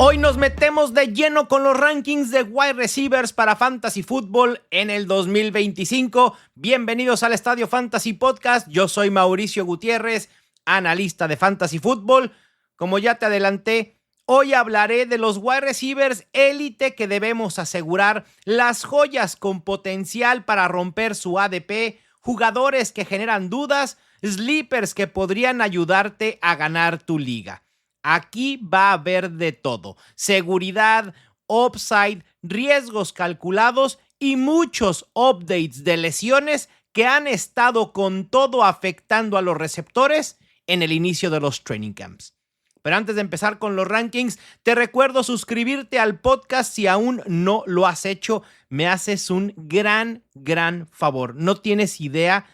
Hoy nos metemos de lleno con los rankings de wide receivers para Fantasy Football en el 2025. Bienvenidos al Estadio Fantasy Podcast. Yo soy Mauricio Gutiérrez, analista de Fantasy Football. Como ya te adelanté, hoy hablaré de los wide receivers élite que debemos asegurar, las joyas con potencial para romper su ADP, jugadores que generan dudas, sleepers que podrían ayudarte a ganar tu liga. Aquí va a haber de todo: seguridad, upside, riesgos calculados y muchos updates de lesiones que han estado con todo afectando a los receptores en el inicio de los training camps. Pero antes de empezar con los rankings, te recuerdo suscribirte al podcast si aún no lo has hecho. Me haces un gran favor. No tienes idea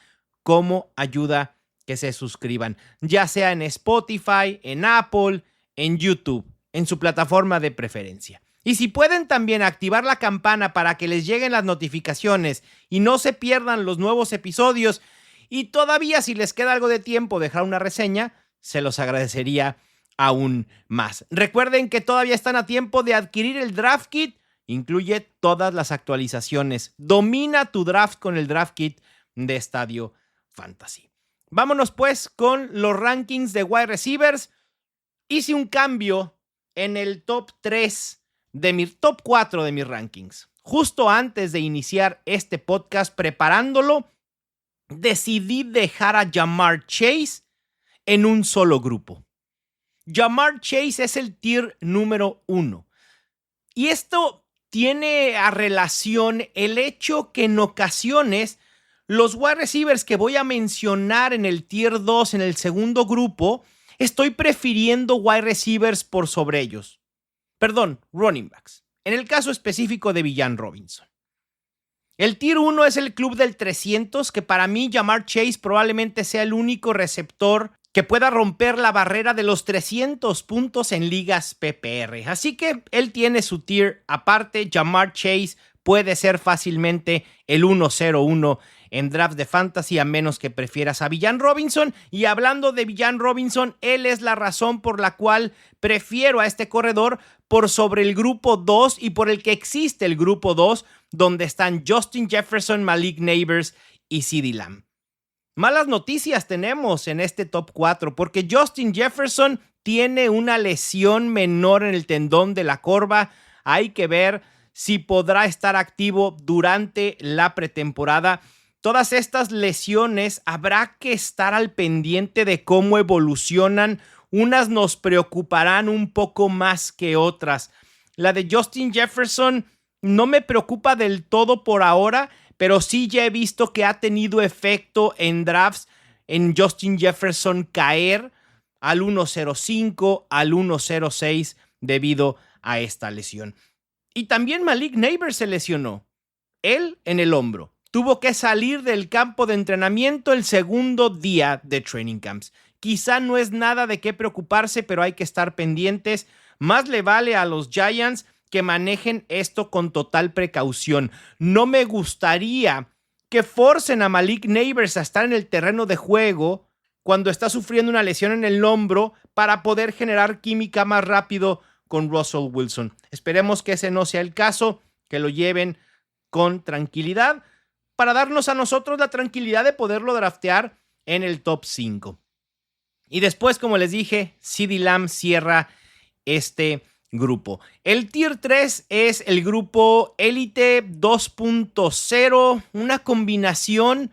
cómo ayuda que se suscriban, ya sea en Spotify, en Apple, en YouTube, en su plataforma de preferencia. Y si pueden también activar la campana para que les lleguen las notificaciones y no se pierdan los nuevos episodios, y todavía si les queda algo de tiempo dejar una reseña, se los agradecería aún más. Recuerden que todavía están a tiempo de adquirir el Draft Kit. Incluye todas las actualizaciones. Domina tu draft con el Draft Kit de Estadio Fantasy. Vámonos pues con los rankings de wide receivers. Hice un cambio en el top 4 de mis rankings. Justo antes de iniciar este podcast, preparándolo, decidí dejar a Ja'Marr Chase en un solo grupo. Ja'Marr Chase es el tier número 1. Y esto tiene a relación el hecho que en ocasiones los wide receivers que voy a mencionar en el tier 2, en el segundo grupo, estoy prefiriendo wide receivers por sobre ellos. Perdón, running backs. En el caso específico de Bijan Robinson. El tier 1 es el club del 300, que para mí Ja'Marr Chase probablemente sea el único receptor que pueda romper la barrera de los 300 puntos en ligas PPR. Así que él tiene su tier aparte. Ja'Marr Chase puede ser fácilmente el 1-0-1 en draft de fantasy, a menos que prefieras a Bijan Robinson. Y hablando de Bijan Robinson, él es la razón por la cual prefiero a este corredor por sobre el grupo 2 y por el que existe el grupo 2, donde están Justin Jefferson, Malik Nabers y CeeDee Lamb. Malas noticias tenemos en este top 4, porque Justin Jefferson tiene una lesión menor en el tendón de la corva. Hay que ver si podrá estar activo durante la pretemporada. Todas estas lesiones habrá que estar al pendiente de cómo evolucionan. Unas nos preocuparán un poco más que otras. La de Justin Jefferson no me preocupa del todo por ahora, pero sí ya he visto que ha tenido efecto en drafts en Justin Jefferson caer al 1.05, al 1.06 debido a esta lesión. Y también Malik Nabers se lesionó. Él en el hombro. Tuvo que salir del campo de entrenamiento el segundo día de training camps. Quizá no es nada de qué preocuparse, pero hay que estar pendientes. Más le vale a los Giants que manejen esto con total precaución. No me gustaría que forcen a Malik Nabers a estar en el terreno de juego cuando está sufriendo una lesión en el hombro para poder generar química más rápido con Russell Wilson. Esperemos que ese no sea el caso, que lo lleven con tranquilidad, para darnos a nosotros la tranquilidad de poderlo draftear en el top 5. Y después, como les dije, CeeDee Lamb cierra este grupo. El tier 3 es el grupo Elite 2.0, una combinación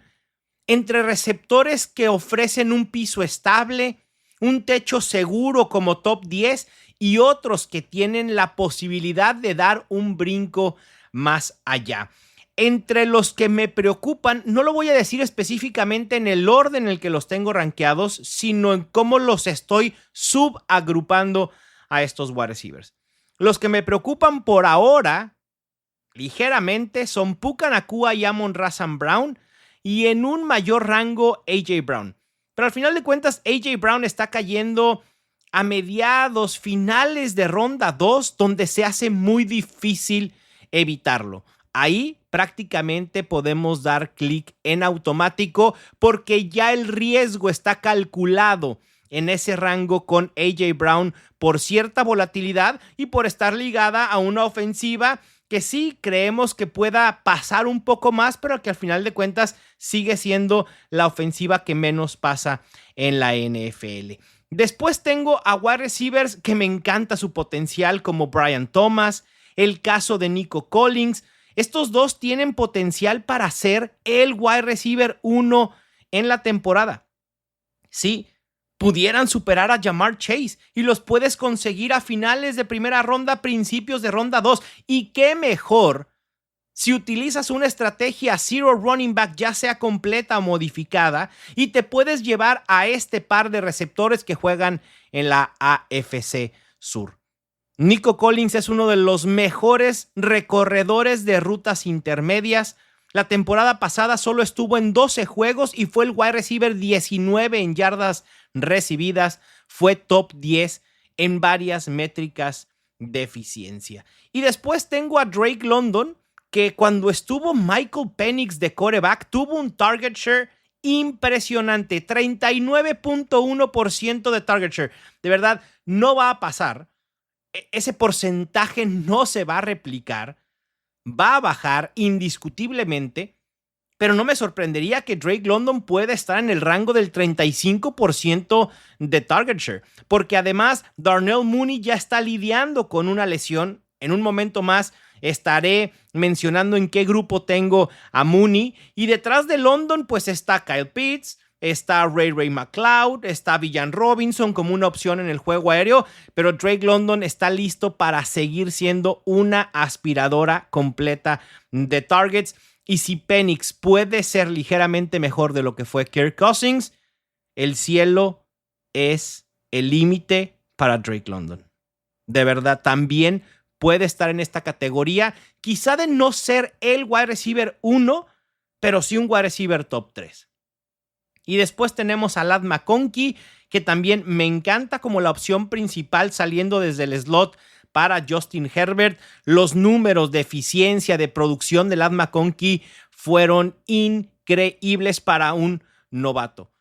entre receptores que ofrecen un piso estable, un techo seguro como top 10 y otros que tienen la posibilidad de dar un brinco más allá. Entre los que me preocupan, no lo voy a decir específicamente en el orden en el que los tengo rankeados, sino en cómo los estoy subagrupando a estos wide receivers. Los que me preocupan por ahora, ligeramente, son Puka Nacua y Amon-Ra St. Brown, y en un mayor rango A.J. Brown. Pero al final de cuentas, A.J. Brown está cayendo a mediados, finales de ronda 2, donde se hace muy difícil evitarlo. Ahí prácticamente podemos dar clic en automático porque ya el riesgo está calculado en ese rango con A.J. Brown por cierta volatilidad y por estar ligada a una ofensiva que sí creemos que pueda pasar un poco más, pero que al final de cuentas sigue siendo la ofensiva que menos pasa en la NFL. Después tengo a wide receivers que me encanta su potencial, como Brian Thomas, el caso de Nico Collins. Estos dos tienen potencial para ser el wide receiver 1 en la temporada. Sí, pudieran superar a Ja'Marr Chase y los puedes conseguir a finales de primera ronda, principios de ronda 2. Y qué mejor si utilizas una estrategia zero running back, ya sea completa o modificada, y te puedes llevar a este par de receptores que juegan en la AFC Sur. Nico Collins es uno de los mejores recorredores de rutas intermedias. La temporada pasada solo estuvo en 12 juegos y fue el wide receiver 19 en yardas recibidas. Fue top 10 en varias métricas de eficiencia. Y después tengo a Drake London, que cuando estuvo Michael Penix de quarterback tuvo un target share impresionante, 39.1% de target share. De verdad, no va a pasar. Ese porcentaje no se va a replicar, va a bajar indiscutiblemente, pero no me sorprendería que Drake London pueda estar en el rango del 35% de target share, porque además Darnell Mooney ya está lidiando con una lesión. En un momento más estaré mencionando en qué grupo tengo a Mooney, y detrás de London pues está Kyle Pitts, está Ray McCloud, está Villan Robinson como una opción en el juego aéreo, pero Drake London está listo para seguir siendo una aspiradora completa de targets. Y si Penix puede ser ligeramente mejor de lo que fue Kirk Cousins, el cielo es el límite para Drake London. De verdad, también puede estar en esta categoría, quizá de no ser el wide receiver 1, pero sí un wide receiver top 3. Y después tenemos a Ladd McConkey, que también me encanta como la opción principal saliendo desde el slot para Justin Herbert. Los números de eficiencia, de producción de Ladd McConkey fueron increíbles para un novato.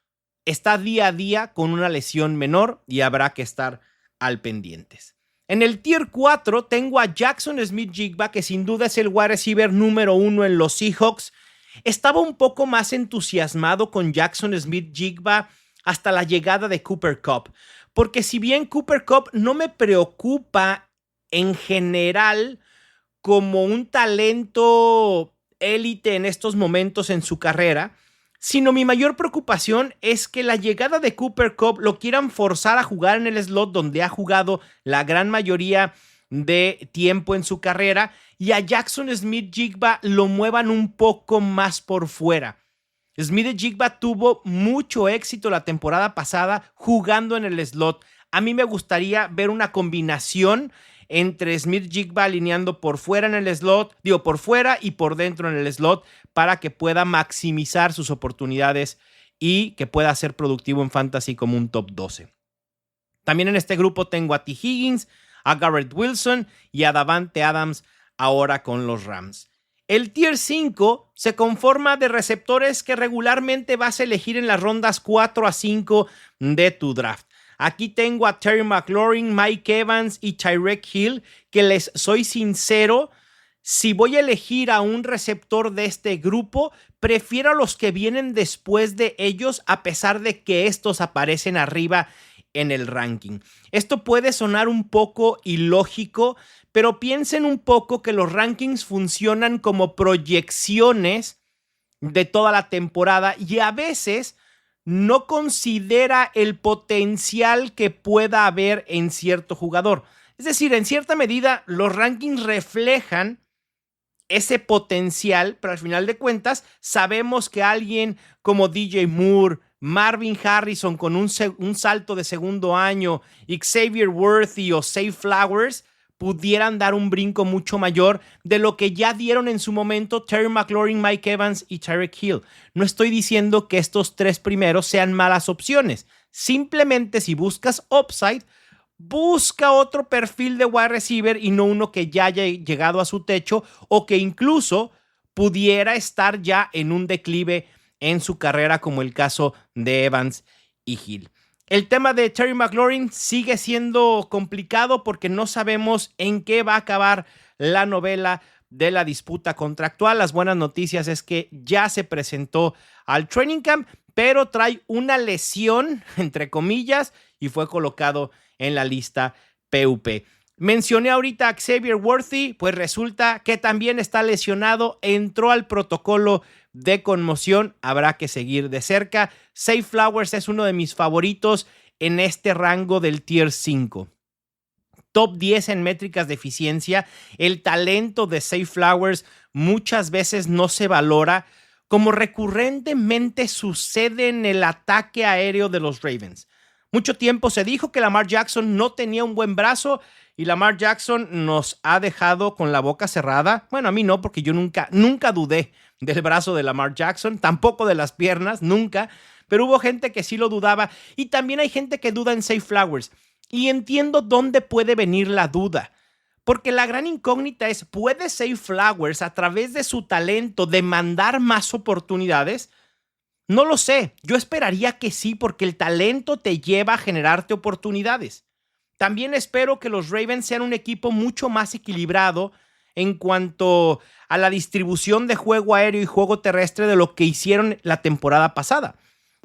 Está día a día con una lesión menor y habrá que estar al pendientes. En el tier 4 tengo a Jackson Smith-Njigba, que sin duda es el wide receiver número 1 en los Seahawks. Estaba un poco más entusiasmado con Jackson Smith-Njigba hasta la llegada de Cooper Kupp, porque si bien Cooper Kupp no me preocupa en general como un talento élite en estos momentos en su carrera, sino mi mayor preocupación es que la llegada de Cooper Kupp lo quieran forzar a jugar en el slot donde ha jugado la gran mayoría de tiempo en su carrera, y a Jackson Smith-Njigba lo muevan un poco más por fuera. Smith-Njigba tuvo mucho éxito la temporada pasada jugando en el slot. A mí me gustaría ver una combinación entre Smith-Njigba alineando por fuera en el slot, por fuera y por dentro en el slot, para que pueda maximizar sus oportunidades y que pueda ser productivo en fantasy como un top 12. También en este grupo tengo a T. Higgins, a Garrett Wilson y a Davante Adams ahora con los Rams. El tier 5 se conforma de receptores que regularmente vas a elegir en las rondas 4 a 5 de tu draft. Aquí tengo a Terry McLaurin, Mike Evans y Tyreek Hill, que les soy sincero, si voy a elegir a un receptor de este grupo, prefiero a los que vienen después de ellos, a pesar de que estos aparecen arriba en el ranking. Esto puede sonar un poco ilógico, pero piensen un poco que los rankings funcionan como proyecciones de toda la temporada y a veces no considera el potencial que pueda haber en cierto jugador. Es decir, en cierta medida, los rankings reflejan ese potencial, pero al final de cuentas sabemos que alguien como DJ Moore, Marvin Harrison con un salto de segundo año, Xavier Worthy o Zay Flowers pudieran dar un brinco mucho mayor de lo que ya dieron en su momento Terry McLaurin, Mike Evans y Tyreek Hill. No estoy diciendo que estos tres primeros sean malas opciones. Simplemente si buscas upside, busca otro perfil de wide receiver y no uno que ya haya llegado a su techo o que incluso pudiera estar ya en un declive en su carrera, como el caso de Evans y Hill. El tema de Terry McLaurin sigue siendo complicado porque no sabemos en qué va a acabar la novela de la disputa contractual. Las buenas noticias es que ya se presentó al training camp, pero trae una lesión, entre comillas, y fue colocado en la lista PUP. Mencioné ahorita a Xavier Worthy, pues resulta que también está lesionado, entró al protocolo de conmoción, habrá que seguir de cerca. Zay Flowers es uno de mis favoritos en este rango del Tier 5. Top 10 en métricas de eficiencia. El talento de Zay Flowers muchas veces no se valora, como recurrentemente sucede en el ataque aéreo de los Ravens. Mucho tiempo se dijo que Lamar Jackson no tenía un buen brazo y Lamar Jackson nos ha dejado con la boca cerrada. Bueno, a mí no, porque yo nunca dudé del brazo de Lamar Jackson, tampoco de las piernas, nunca, pero hubo gente que sí lo dudaba y también hay gente que duda en Zay Flowers y entiendo dónde puede venir la duda. Porque la gran incógnita es, ¿puede Zay Flowers a través de su talento demandar más oportunidades? No lo sé, yo esperaría que sí, porque el talento te lleva a generarte oportunidades. También espero que los Ravens sean un equipo mucho más equilibrado en cuanto a la distribución de juego aéreo y juego terrestre de lo que hicieron la temporada pasada.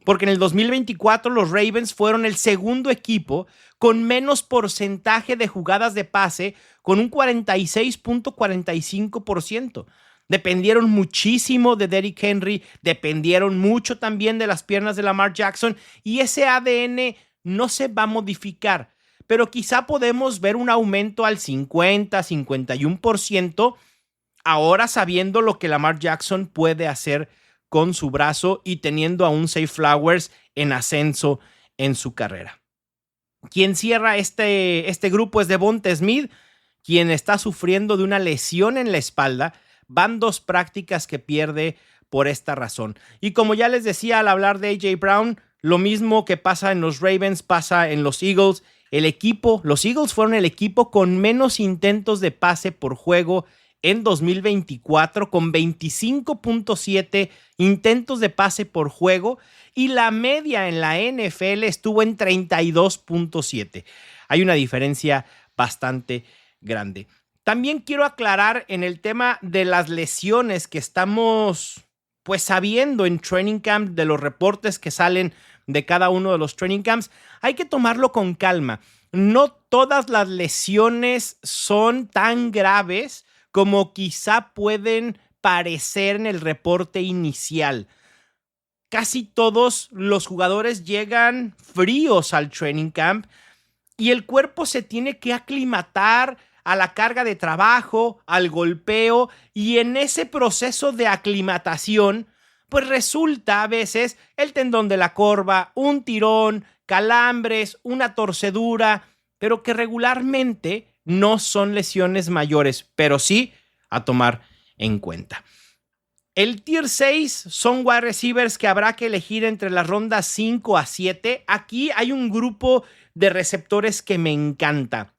Porque en el 2024 los Ravens fueron el segundo equipo con menos porcentaje de jugadas de pase, con un 46.45%. Dependieron muchísimo de Derrick Henry, dependieron mucho también de las piernas de Lamar Jackson y ese ADN no se va a modificar, pero quizá podemos ver un aumento al 50-51% ahora sabiendo lo que Lamar Jackson puede hacer con su brazo y teniendo a un Zay Flowers en ascenso en su carrera. Quien cierra este grupo es Devonta Smith, quien está sufriendo de una lesión en la espalda. Van 2 prácticas que pierde por esta razón. Y como ya les decía al hablar de A.J. Brown, lo mismo que pasa en los Ravens pasa en los Eagles. Los Eagles fueron el equipo con menos intentos de pase por juego en 2024, con 25.7 intentos de pase por juego, y la media en la NFL estuvo en 32.7. Hay una diferencia bastante grande. También quiero aclarar en el tema de las lesiones que estamos pues sabiendo en training camp, de los reportes que salen de cada uno de los training camps, hay que tomarlo con calma. No todas las lesiones son tan graves como quizá pueden parecer en el reporte inicial. Casi todos los jugadores llegan fríos al training camp y el cuerpo se tiene que aclimatar a la carga de trabajo, al golpeo, y en ese proceso de aclimatación, pues resulta a veces el tendón de la corva, un tirón, calambres, una torcedura, pero que regularmente no son lesiones mayores, pero sí a tomar en cuenta. El Tier 6 son wide receivers que habrá que elegir entre las rondas 5 a 7. Aquí hay un grupo de receptores que me encanta.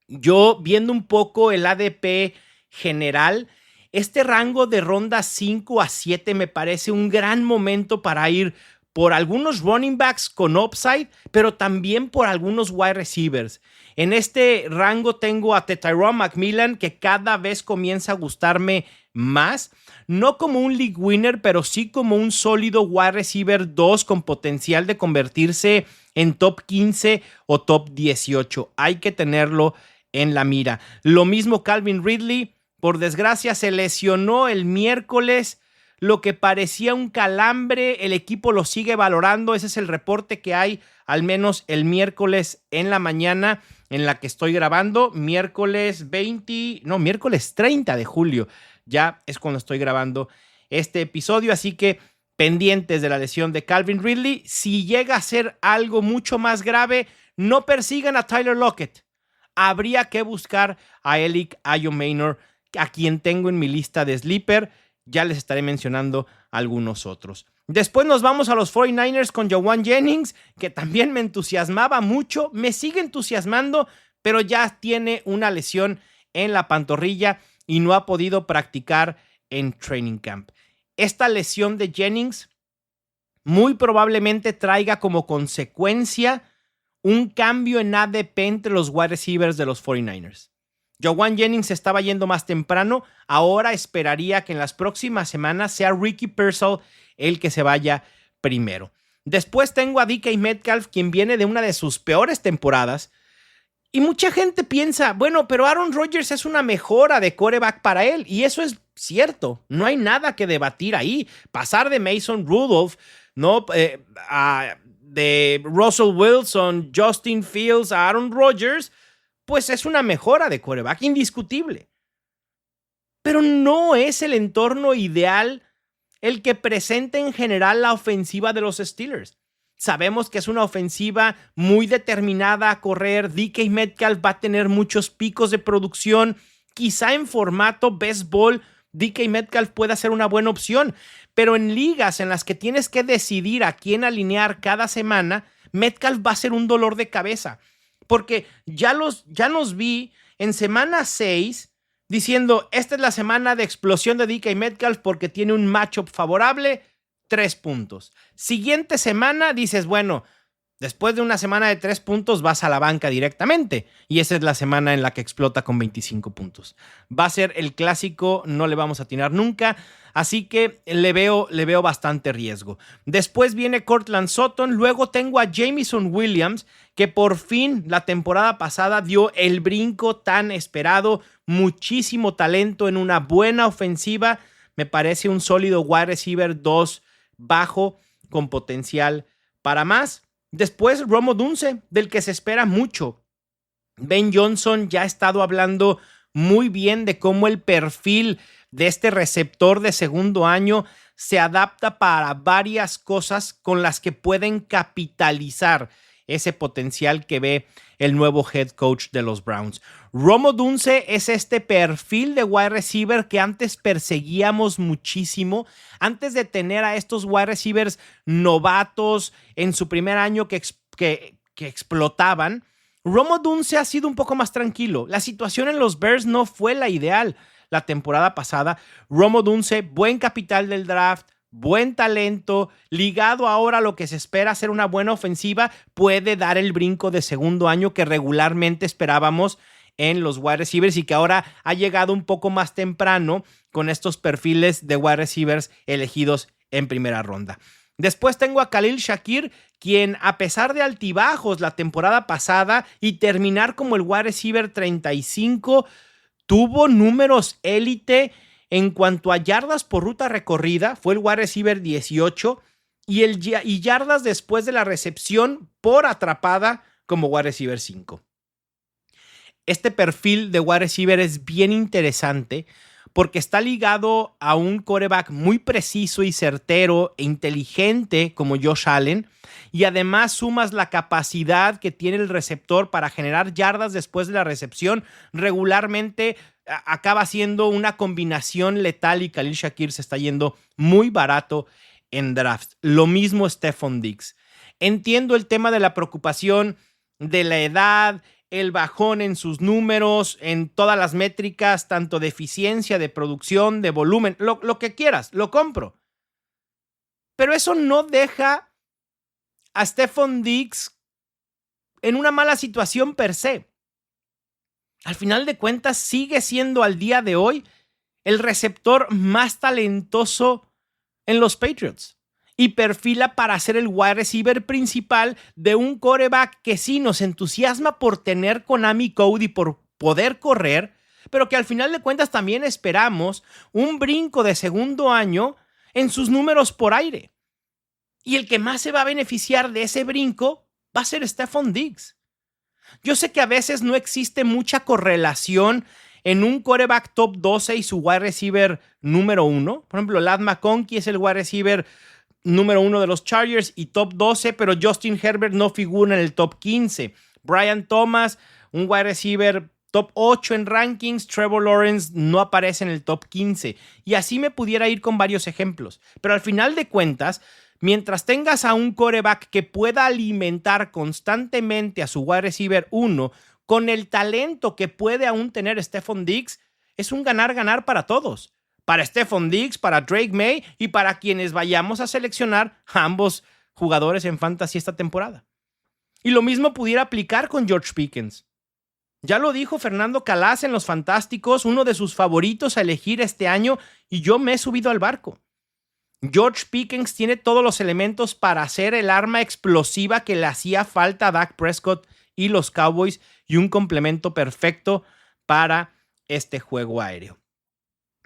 Yo, viendo un poco el ADP general, este rango de rondas 5 a 7 me parece un gran momento para ir por algunos running backs con upside, pero también por algunos wide receivers. En este rango tengo a Tyrone McMillan, que cada vez comienza a gustarme más. No como un league winner, pero sí como un sólido wide receiver 2 con potencial de convertirse en top 15 o top 18. Hay que tenerlo en la mira. Lo mismo Calvin Ridley, por desgracia se lesionó el miércoles, lo que parecía un calambre, el equipo lo sigue valorando, ese es el reporte que hay, al menos el miércoles en la mañana en la que estoy grabando, miércoles 30 de julio, ya es cuando estoy grabando este episodio, así que pendientes de la lesión de Calvin Ridley. Si llega a ser algo mucho más grave, no persigan a Tyler Lockett. Habría que buscar a Elic Ayomaynor, a quien tengo en mi lista de sleeper. Ya les estaré mencionando algunos otros. Después nos vamos a los 49ers con Jauan Jennings, que también me entusiasmaba mucho. Me sigue entusiasmando, pero ya tiene una lesión en la pantorrilla y no ha podido practicar en training camp. Esta lesión de Jennings muy probablemente traiga como consecuencia un cambio en ADP entre los wide receivers de los 49ers. Jauan Jennings estaba yendo más temprano, ahora esperaría que en las próximas semanas sea Ricky Pearsall el que se vaya primero. Después tengo a DK Metcalf, quien viene de una de sus peores temporadas, y mucha gente piensa, bueno, pero Aaron Rodgers es una mejora de quarterback para él, y eso es cierto, no hay nada que debatir ahí. Pasar de Mason Rudolph, ¿no? De Russell Wilson, Justin Fields a Aaron Rodgers, pues es una mejora de quarterback indiscutible. Pero no es el entorno ideal el que presenta en general la ofensiva de los Steelers. Sabemos que es una ofensiva muy determinada a correr. DK Metcalf va a tener muchos picos de producción. Quizá en formato best ball, DK Metcalf pueda ser una buena opción. Pero en ligas en las que tienes que decidir a quién alinear cada semana, Metcalf va a ser un dolor de cabeza. Porque ya nos vi en semana 6 diciendo, esta es la semana de explosión de DK Metcalf porque tiene un matchup favorable, 3 puntos. Siguiente semana dices, bueno, después de una semana de 3 puntos vas a la banca directamente. Y esa es la semana en la que explota con 25 puntos. Va a ser el clásico, no le vamos a atinar nunca. Así que le veo bastante riesgo. Después viene Courtland Sutton. Luego tengo a Jameson Williams, que por fin la temporada pasada dio el brinco tan esperado. Muchísimo talento en una buena ofensiva. Me parece un sólido wide receiver 2 bajo con potencial para más. Después Rome Odunze, del que se espera mucho. Ben Johnson ya ha estado hablando muy bien de cómo el perfil de este receptor de segundo año se adapta para varias cosas con las que pueden capitalizar ese potencial que ve el nuevo head coach de los Browns. Rome Odunze es este perfil de wide receiver que antes perseguíamos muchísimo, antes de tener a estos wide receivers novatos en su primer año que explotaban. Rome Odunze ha sido un poco más tranquilo. La situación en los Bears no fue la ideal la temporada pasada. Rome Odunze, buen capital del draft, buen talento, ligado ahora a lo que se espera ser una buena ofensiva, puede dar el brinco de segundo año que regularmente esperábamos en los wide receivers y que ahora ha llegado un poco más temprano con estos perfiles de wide receivers elegidos en primera ronda. Después tengo a Khalil Shakir, quien a pesar de altibajos la temporada pasada y terminar como el wide receiver 35, tuvo números élite en cuanto a yardas por ruta recorrida, fue el wide receiver 18 y yardas después de la recepción por atrapada como wide receiver 5. Este perfil de wide receiver es bien interesante porque está ligado a un quarterback muy preciso y certero e inteligente como Josh Allen, y además sumas la capacidad que tiene el receptor para generar yardas después de la recepción. Regularmente acaba siendo una combinación letal y Khalil Shakir se está yendo muy barato en draft. Lo mismo Stephon Diggs. Entiendo el tema de la preocupación de la edad, el bajón en sus números, en todas las métricas, tanto de eficiencia, de producción, de volumen, lo que quieras, lo compro. Pero eso no deja a Stephon Diggs en una mala situación per se. Al final de cuentas, sigue siendo al día de hoy el receptor más talentoso en los Patriots y perfila para ser el wide receiver principal de un quarterback que sí nos entusiasma por tener Konami Code y por poder correr, pero que al final de cuentas también esperamos un brinco de segundo año en sus números por aire. Y el que más se va a beneficiar de ese brinco va a ser Stephon Diggs. Yo sé que a veces no existe mucha correlación en un quarterback top 12 y su wide receiver número 1. Por ejemplo, Ladd McConkey es el wide receiver número 1 de los Chargers y top 12, pero Justin Herbert no figura en el top 15. Brian Thomas, un wide receiver top 8 en rankings. Trevor Lawrence no aparece en el top 15. Y así me pudiera ir con varios ejemplos. Pero al final de cuentas, mientras tengas a un quarterback que pueda alimentar constantemente a su wide receiver 1 con el talento que puede aún tener Stephon Diggs, es un ganar-ganar para todos. para Stephon Diggs, para Drake May y para quienes vayamos a seleccionar a ambos jugadores en fantasy esta temporada. Y lo mismo pudiera aplicar con George Pickens. Ya lo dijo Fernando Calas en Los Fantásticos, uno de sus favoritos a elegir este año, y yo me he subido al barco. George Pickens tiene todos los elementos para ser el arma explosiva que le hacía falta a Dak Prescott y los Cowboys y un complemento perfecto para este juego aéreo.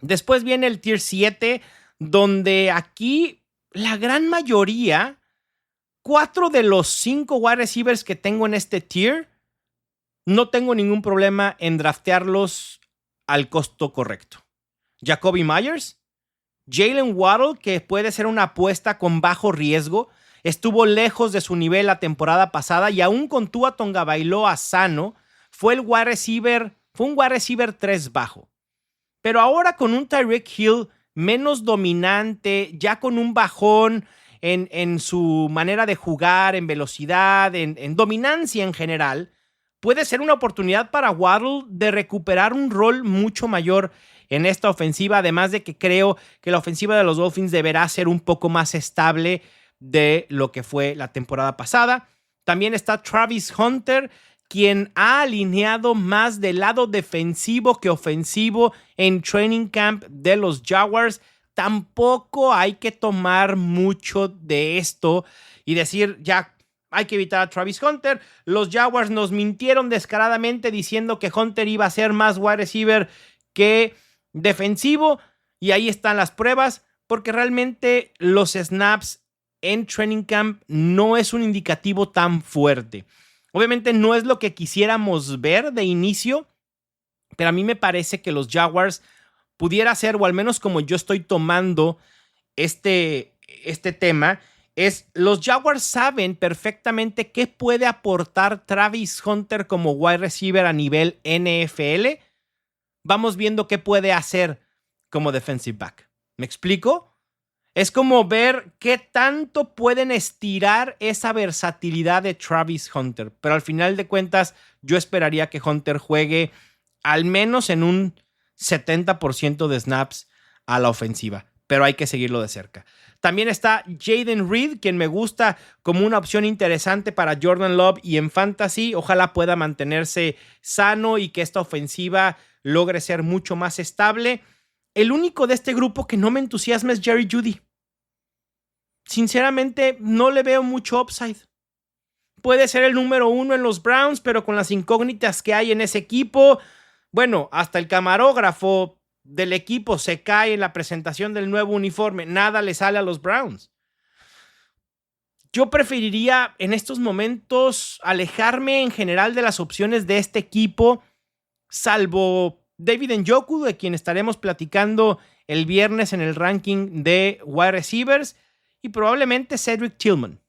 Después viene el Tier 7, donde aquí la gran mayoría, 4 de los 5 wide receivers que tengo en este tier, no tengo ningún problema en draftearlos al costo correcto. Jacoby Myers, Jalen Waddle, que puede ser una apuesta con bajo riesgo, estuvo lejos de su nivel la temporada pasada y aún con Tua Tagovailoa sano, fue un wide receiver 3 bajo. Pero ahora con un Tyreek Hill menos dominante, ya con un bajón en su manera de jugar, en velocidad, en dominancia en general, puede ser una oportunidad para Waddle de recuperar un rol mucho mayor en esta ofensiva, además de que creo que la ofensiva de los Dolphins deberá ser un poco más estable de lo que fue la temporada pasada. También está Travis Hunter, quien ha alineado más del lado defensivo que ofensivo en training camp de los Jaguars. Tampoco hay que tomar mucho de esto y decir, ya hay que evitar a Travis Hunter. Los Jaguars nos mintieron descaradamente diciendo que Hunter iba a ser más wide receiver que defensivo, y ahí están las pruebas, porque realmente los snaps en training camp no es un indicativo tan fuerte. Obviamente no es lo que quisiéramos ver de inicio, pero a mí me parece que los Jaguars pudiera ser, o al menos como yo estoy tomando este tema, los Jaguars saben perfectamente qué puede aportar Travis Hunter como wide receiver a nivel NFL. Vamos viendo qué puede hacer como defensive back. ¿Me explico? Es como ver qué tanto pueden estirar esa versatilidad de Travis Hunter. Pero al final de cuentas, yo esperaría que Hunter juegue al menos en un 70% de snaps a la ofensiva. Pero hay que seguirlo de cerca. También está Jaden Reed, quien me gusta como una opción interesante para Jordan Love y en fantasy. Ojalá pueda mantenerse sano y que esta ofensiva logre ser mucho más estable. El único de este grupo que no me entusiasma es Jerry Jeudy. Sinceramente, no le veo mucho upside. Puede ser el número 1 en los Browns, pero con las incógnitas que hay en ese equipo, bueno, hasta el camarógrafo del equipo se cae en la presentación del nuevo uniforme. Nada le sale a los Browns. Yo preferiría en estos momentos alejarme en general de las opciones de este equipo, salvo David Njoku, de quien estaremos platicando el viernes en el ranking de wide receivers, y probablemente Cedric Tillman.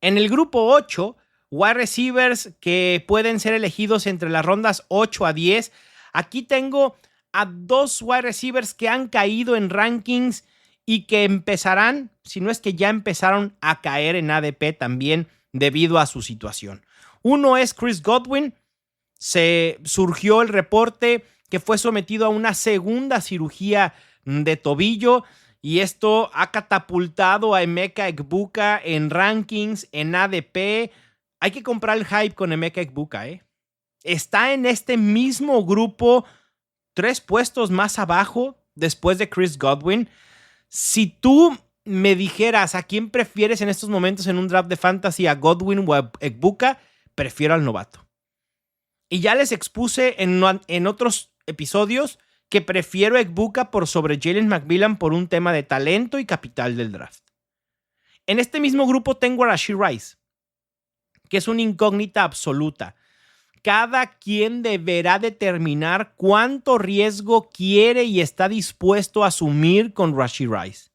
En el grupo 8, wide receivers que pueden ser elegidos entre las rondas 8 a 10. Aquí tengo a 2 wide receivers que han caído en rankings y que empezarán, si no es que ya empezaron a caer en ADP también debido a su situación. Uno es Chris Godwin. Se surgió el reporte que fue sometido a una segunda cirugía de tobillo y esto ha catapultado a Emeka Egbuka en rankings, en ADP. Hay que comprar el hype con Emeka Egbuka, Está en este mismo grupo, 3 puestos más abajo después de Chris Godwin. Si tú me dijeras a quién prefieres en estos momentos en un draft de fantasy, a Godwin o a Egbuka, prefiero al novato. Y ya les expuse en otros episodios que prefiero a Egbuka por sobre Jalen McMillan por un tema de talento y capital del draft. En este mismo grupo tengo a Rashee Rice, que es una incógnita absoluta. Cada quien deberá determinar cuánto riesgo quiere y está dispuesto a asumir con Rashee Rice,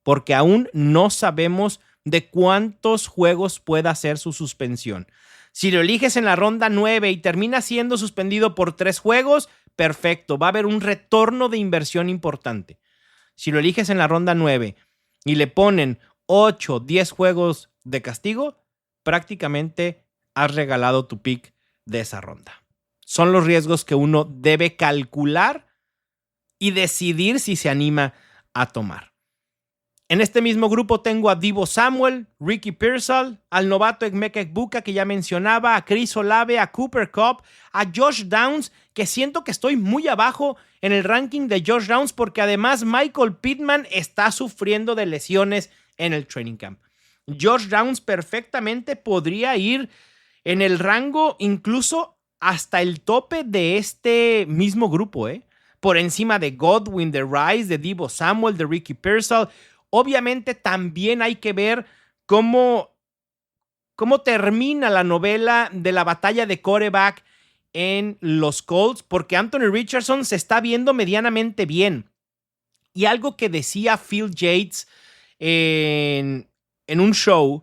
porque aún no sabemos de cuántos juegos pueda ser su suspensión. Si lo eliges en la ronda 9 y termina siendo suspendido por 3 juegos, perfecto, va a haber un retorno de inversión importante. Si lo eliges en la ronda 9 y le ponen 8, 10 juegos de castigo, prácticamente has regalado tu pick de esa ronda. Son los riesgos que uno debe calcular y decidir si se anima a tomar. En este mismo grupo tengo a Deebo Samuel, Ricky Pearsall, al novato Emeka Egbuka que ya mencionaba, a Chris Olave, a Cooper Kupp, a Josh Downs, que siento que estoy muy abajo en el ranking de Josh Downs porque además Michael Pittman está sufriendo de lesiones en el training camp. Josh Downs perfectamente podría ir en el rango incluso hasta el tope de este mismo grupo, por encima de Godwin, de Rice, de Deebo Samuel, de Ricky Pearsall. Obviamente también hay que ver cómo termina la novela de la batalla de quarterback en los Colts, porque Anthony Richardson se está viendo medianamente bien. Y algo que decía Phil Yates en un show,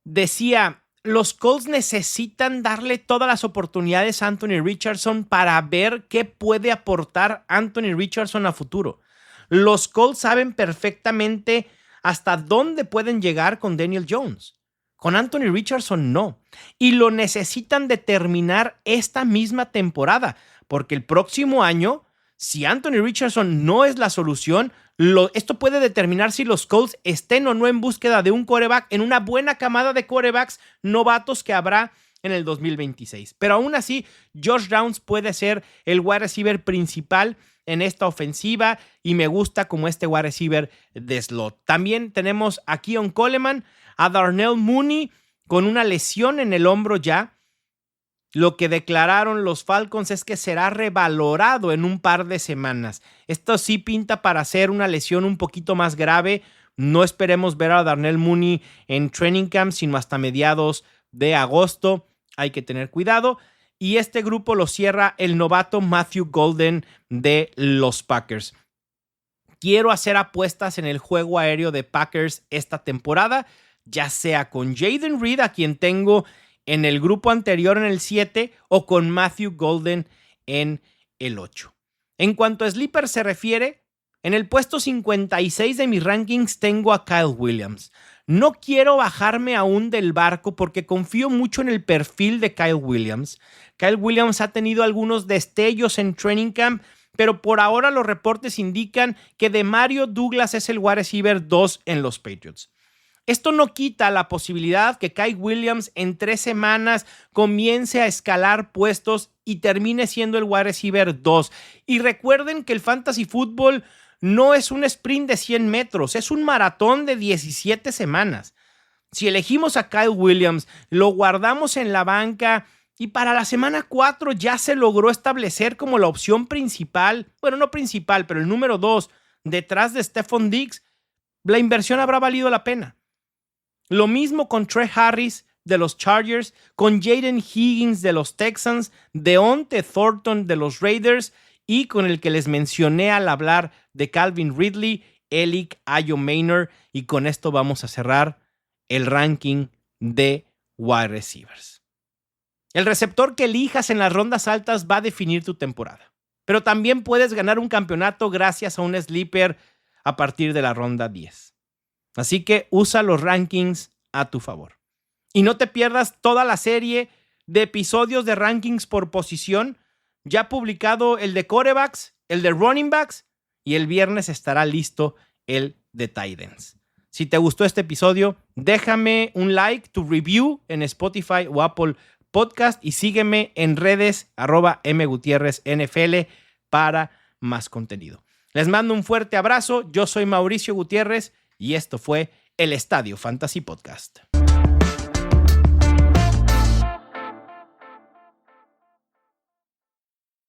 decía, los Colts necesitan darle todas las oportunidades a Anthony Richardson para ver qué puede aportar Anthony Richardson a futuro. Los Colts saben perfectamente hasta dónde pueden llegar con Daniel Jones. Con Anthony Richardson no. Y lo necesitan determinar esta misma temporada, porque el próximo año, si Anthony Richardson no es la solución, esto puede determinar si los Colts estén o no en búsqueda de un quarterback en una buena camada de quarterbacks novatos que habrá en el 2026. Pero aún así, Josh Downs puede ser el wide receiver principal en esta ofensiva y me gusta como este wide receiver de slot. También tenemos a Keon Coleman, a Darnell Mooney con una lesión en el hombro ya. Lo que declararon los Falcons es que será revalorado en un par de semanas. Esto sí pinta para ser una lesión un poquito más grave. No esperemos ver a Darnell Mooney en training camp, sino hasta mediados de agosto. Hay que tener cuidado. Y este grupo lo cierra el novato Matthew Golden de los Packers. Quiero hacer apuestas en el juego aéreo de Packers esta temporada, ya sea con Jaden Reed, a quien tengo en el grupo anterior en el 7, o con Matthew Golden en el 8. En cuanto a Sleeper se refiere, en el puesto 56 de mis rankings tengo a Kyle Williams. No quiero bajarme aún del barco porque confío mucho en el perfil de Kyle Williams. Kyle Williams ha tenido algunos destellos en training camp, pero por ahora los reportes indican que Demario Douglas es el wide receiver 2 en los Patriots. Esto no quita la posibilidad que Kyle Williams en 3 semanas comience a escalar puestos y termine siendo el wide receiver 2. Y recuerden que el fantasy fútbol no es un sprint de 100 metros, es un maratón de 17 semanas. Si elegimos a Kyle Williams, lo guardamos en la banca y para la semana 4 ya se logró establecer como la opción principal, bueno, no principal, pero el número 2, detrás de Stephon Diggs, la inversión habrá valido la pena. Lo mismo con Trey Harris de los Chargers, con Jaden Higgins de los Texans, Deonte Thornton de los Raiders y con el que les mencioné al hablar de Calvin Ridley, Elic Ayo-Maynor. Y con esto vamos a cerrar el ranking de wide receivers. El receptor que elijas en las rondas altas va a definir tu temporada. Pero también puedes ganar un campeonato gracias a un sleeper a partir de la ronda 10. Así que usa los rankings a tu favor. Y no te pierdas toda la serie de episodios de rankings por posición. Ya publicado el de quarterbacks, el de running backs y el viernes estará listo el de tight ends. Si te gustó este episodio, déjame un like, tu review en Spotify o Apple Podcast y sígueme en redes @mgutierrezNFL para más contenido. Les mando un fuerte abrazo. Yo soy Mauricio Gutiérrez y esto fue el Estadio Fantasy Podcast.